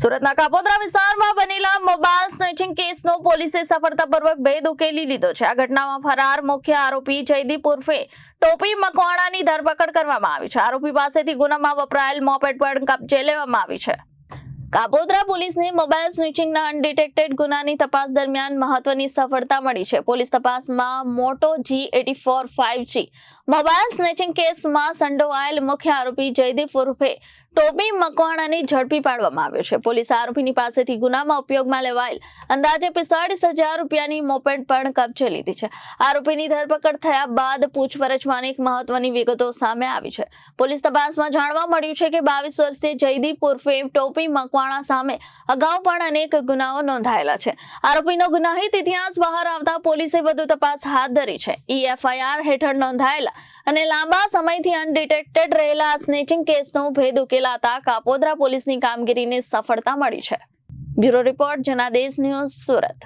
સુરતના કાપોદ્રા વિસ્તારમાં બનેલા મોબાઈલ સ્નેચિંગ કેસનો પોલીસે સફળતાપૂર્વક ભેદ ઉકેલી લીધો છે। આ ઘટનામાં ફરાર મુખ્ય આરોપી જયદીપ ઉર્ફે ટોપી મકવાણાની ધરપકડ કરવામાં આવી છે। આરોપી પાસેથી ગુનામાં વપરાયેલ મોપેડ પણ કબજે લેવામાં આવી છે। કાપોદ્રા પોલીસને મોબાઈલ સ્નેચિંગના અનડિટેક્ટેડ ગુનાની તપાસ દરમિયાન મહત્વની સફળતા મળી છે। પોલીસ તપાસમાં મોટો G84 5G મોબાઈલ સ્નેચિંગ કેસમાં સંડોવાયેલ મુખ્ય આરોપી જયદીપ ઉર્ફે ટોપી મકવાણાને ઝડપી પાડવામાં આવ્યો છે। પોલીસ આરોપીની પાસેથી ગુનામાં ઉપયોગમાં લેવાયેલ અંદાજે 45,000 રૂપિયાની મોપેડ પણ કબજે લીધી છે। આરોપીની ધરપકડ થયા બાદ પૂછપરછમાં અનેક મહત્વની વિગતો સામે આવી છે। પોલીસ તપાસમાં જાણવા મળ્યું છે કે 22 વર્ષીય જયદીપ ઉર્ફે ટોપી મકવાણા સામે અગાઉ પણ અનેક ગુનાઓ નોંધાયેલા છે। આરોપીનો ગુનાહિત ઇતિહાસ બહાર આવતા પોલીસે વધુ તપાસ હાથ ધરી છે। FIR હેઠળ નોંધાયેલા અને લાંબા સમયથી અનડિટેક્ટેડ રહેલા સ્નેચિંગ કેસનો ભેદ ઉકેલાતા કાપોદ્રા પોલીસની કામગીરીને સફળતા મળી છે। Bureau report Janadesh news Surat.